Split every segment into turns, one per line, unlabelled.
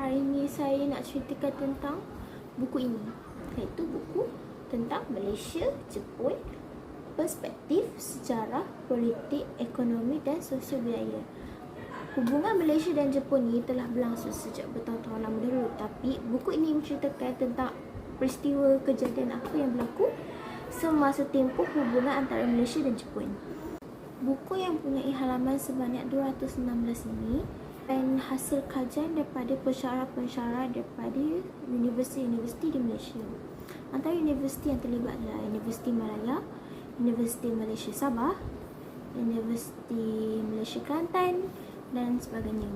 Hari ini saya nak ceritakan tentang buku ini, iaitu buku tentang Malaysia, Jepun, perspektif sejarah, politik, ekonomi dan sosial budaya. Hubungan Malaysia dan Jepun ni telah berlangsung sejak bertahun-tahun lama dulu, tapi buku ini menceritakan tentang peristiwa kejadian apa yang berlaku semasa tempoh hubungan antara Malaysia dan Jepun. Buku yang mempunyai halaman sebanyak 216 ini dan hasil kajian daripada pensyarah-pensyarah daripada universiti-universiti di Malaysia. Antara universiti yang terlibat adalah Universiti Malaya, Universiti Malaysia Sabah, Universiti Malaysia Kelantan dan sebagainya.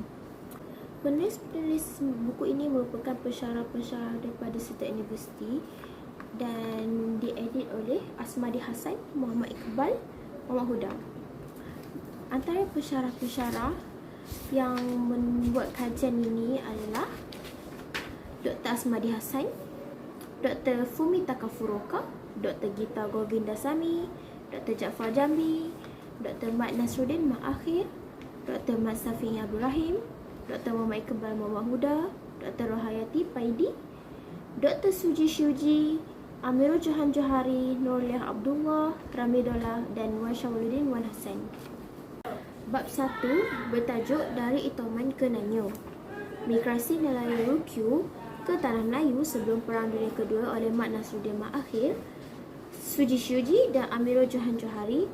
Penulis-penulis buku ini merupakan pensyarah-pensyarah daripada setiap universiti dan diedit oleh Asmadi Hassan, Muhammad Iqbal, Muhammad Huda. Antara pensyarah-pensyarah yang membuat kajian ini adalah Dr. Asmadi Hassan, Dr. Fumitaka Furuoka, Dr. Gita Govindasamy, Dr. Jaafar Jambi, Dr. Mat Nasruddin Maakhir, Dr. Mat Safi Abdul Rahim, Dr. Muhammad Iqbal Muhammad Huda, Dr. Rohayati Paidi, Dr. Suji Syuji, Amirul Johan Johari, Nurliah Abdullah, Ramidola dan Wan Syawaludin Wan Hassan. Bab 1 bertajuk Dari Itoman ke Nanyo, Migrasi Nelayan Ryukyu ke Tanah Melayu sebelum Perang Dunia Kedua oleh Mat Nasruddin Maakhir. Suji Syuji dan Amirul Johan Johari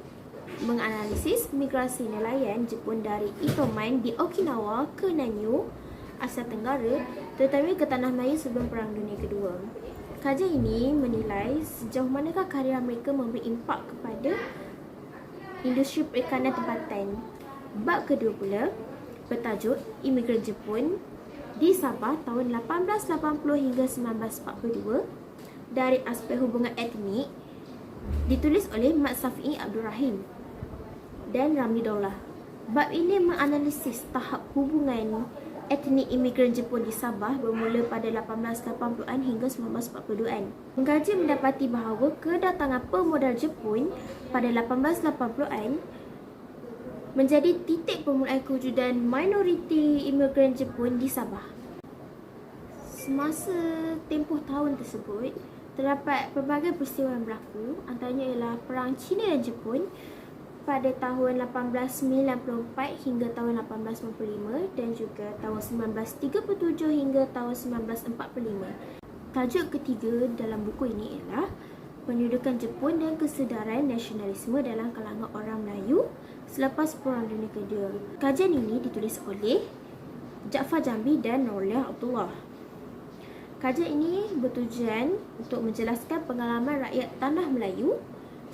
menganalisis migrasi nelayan Jepun dari Itoman di Okinawa ke Nanyo, Asia Tenggara, terutama ke Tanah Melayu sebelum Perang Dunia Kedua. Kajian ini menilai sejauh manakah karya mereka memberi impak kepada industri perikanan tempatan. Bab kedua pula bertajuk Imigran Jepun di Sabah tahun 1880 hingga 1942 dari aspek hubungan etnik, ditulis oleh Mat Safi Abdul Rahim dan Ramidola. Bab ini menganalisis tahap hubungan etnik imigran Jepun di Sabah bermula pada 1880-an hingga 1942-an. Mengkaji mendapati bahawa kedatangan pemodal Jepun pada 1880-an menjadi titik permulaan kewujudan minoriti imigran Jepun di Sabah. Semasa tempoh tahun tersebut, terdapat pelbagai peristiwa yang berlaku, antaranya ialah Perang China dan Jepun pada tahun 1894 hingga tahun 1895 dan juga tahun 1937 hingga tahun 1945. Tajuk ketiga dalam buku ini ialah Pendudukan Jepun dan Kesedaran Nasionalisme dalam kalangan orang Melayu selepas Perang Dunia Kedua. Kajian ini ditulis oleh Jaafar Jambi dan Nurliah Abdullah. Kajian ini bertujuan untuk menjelaskan pengalaman rakyat Tanah Melayu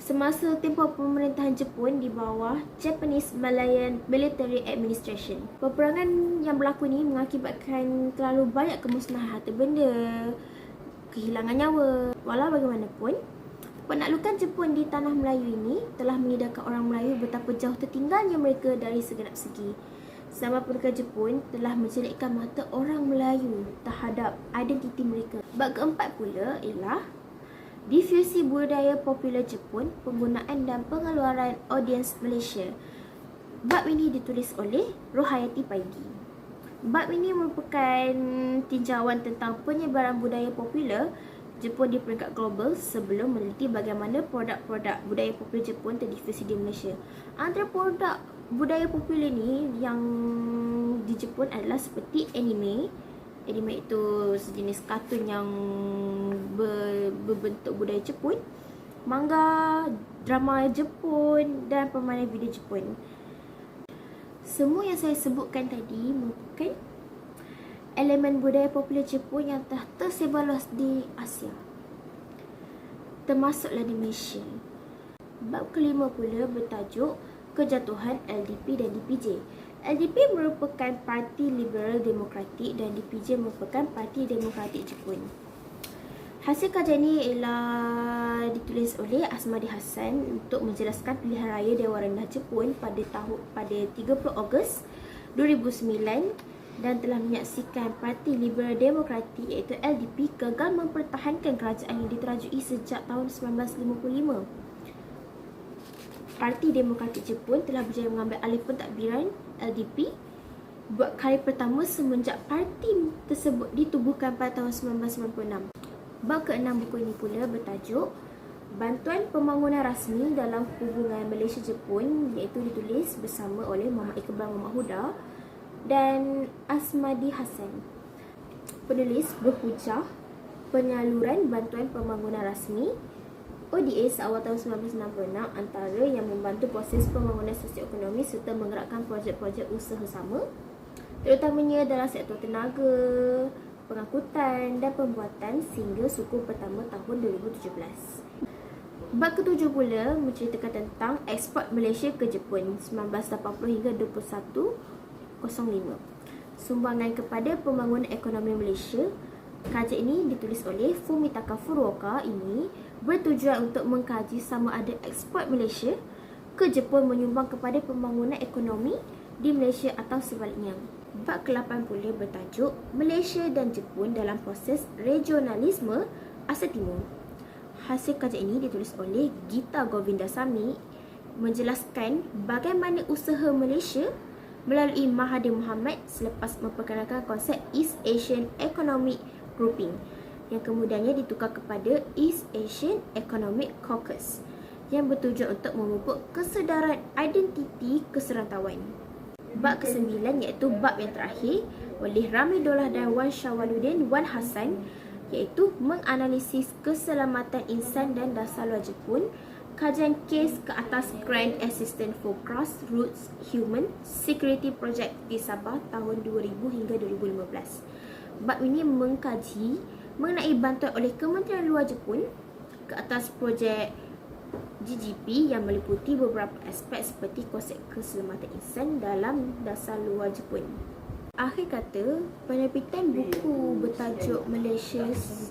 semasa tempoh pemerintahan Jepun di bawah Japanese Malayan Military Administration. Peperangan yang berlaku ini mengakibatkan terlalu banyak kemusnahan harta benda, kehilangan nyawa. Walau bagaimanapun, penaklukan Jepun di Tanah Melayu ini telah mengedarkan orang Melayu betapa jauh tertinggalnya mereka dari segenap segi. Sama pendudukan Jepun telah mencelikkan mata orang Melayu terhadap identiti mereka. Bab keempat pula ialah difusi budaya popular Jepun, penggunaan dan pengeluaran audiens Malaysia. Bab ini ditulis oleh Rohayati Paidi. Bab ini merupakan tinjauan tentang penyebaran budaya popular Jepun di peringkat global sebelum meneliti bagaimana produk-produk budaya popular Jepun terdifusi di Malaysia. Antara produk budaya popular ni yang di Jepun adalah seperti anime. Anime itu sejenis kartun yang berbentuk budaya Jepun, manga, drama Jepun dan permainan video Jepun. Semua yang saya sebutkan tadi merupakan elemen budaya popular Jepun yang telah tersebar luas di Asia, termasuklah di Malaysia. Bab kelima pula bertajuk Kejatuhan LDP dan DPJ. LDP merupakan Parti Liberal Demokratik dan DPJ merupakan Parti Demokratik Jepun. Hasil kajian ini ialah ditulis oleh Asmadi Hassan untuk menjelaskan pilihan raya Dewan Rendah Jepun pada 30 Ogos 2009 dan telah menyaksikan Parti Liberal Demokratik iaitu LDP gagal mempertahankan kerajaan yang diterajui sejak tahun 1955. Parti Demokratik Jepun telah berjaya mengambil alih pentadbiran LDP buat kali pertama semenjak parti tersebut ditubuhkan pada tahun 1996. Bab ke-6 buku ini pula bertajuk Bantuan Pembangunan Rasmi dalam Hubungan Malaysia-Jepun, iaitu ditulis bersama oleh Muhammad Iqbal Muhammad Huda dan Asmadi Hassan. Penulis berhujah penyaluran bantuan pembangunan rasmi ODA seawal tahun 1996 antara yang membantu proses pembangunan sosioekonomi serta menggerakkan projek-projek usaha sama, terutamanya dalam sektor tenaga, pengangkutan dan pembuatan sehingga suku pertama tahun 2017. Bab ke-7 pula menceritakan tentang ekspor Malaysia ke Jepun 1980 hingga 2105. Sumbangan kepada pembangunan ekonomi Malaysia. Kajian ini ditulis oleh Fumitaka Furuoka. Ini bertujuan untuk mengkaji sama ada ekspor Malaysia ke Jepun menyumbang kepada pembangunan ekonomi di Malaysia atau sebaliknya. Bab ke-8 pula bertajuk Malaysia dan Jepun dalam proses regionalisme Asia Timur. Hasil kajian ini ditulis oleh Gita Govindasamy menjelaskan bagaimana usaha Malaysia melalui Mahathir Mohamad selepas memperkenalkan konsep East Asian Economic Grouping yang kemudiannya ditukar kepada East Asian Economic Caucus yang bertujuan untuk memupuk kesedaran identiti keserantauan. Bab ke-9 iaitu bab yang terakhir oleh Ramidullah dan Wan Syawaluddin Wan Hassan, iaitu menganalisis keselamatan insan dan dasar luar Jepun, kajian kes ke atas Grand Assistance for Grassroots Human Security Project di Sabah tahun 2000 hingga 2015. Bab ini mengkaji mengenai bantuan oleh Kementerian Luar Jepun ke atas projek GGP yang meliputi beberapa aspek seperti konsep keselamatan insan dalam dasar luar Jepun. Akhir kata, penerbitan buku bertajuk Malaysia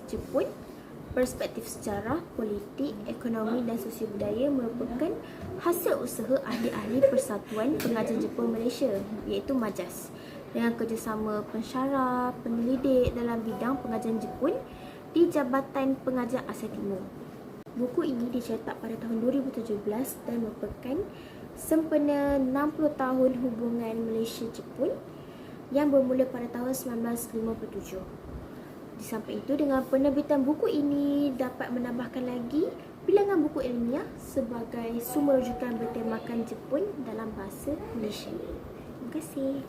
Jepun, Perspektif Sejarah, Politik, Ekonomi dan Sosial Budaya merupakan hasil usaha ahli-ahli Persatuan Pengajar Jepun Malaysia, iaitu MAJAS, dengan kerjasama pensyarah, penyelidik dalam bidang pengajaran Jepun di Jabatan Pengajar Asia Timur. Buku ini dicetak pada tahun 2017 dan merupakan sempena 60 tahun hubungan Malaysia-Jepun yang bermula pada tahun 1957. Di samping itu, dengan penerbitan buku ini dapat menambahkan lagi bilangan buku ilmiah sebagai sumber rujukan bertemakan Jepun dalam bahasa Malaysia. Terima kasih.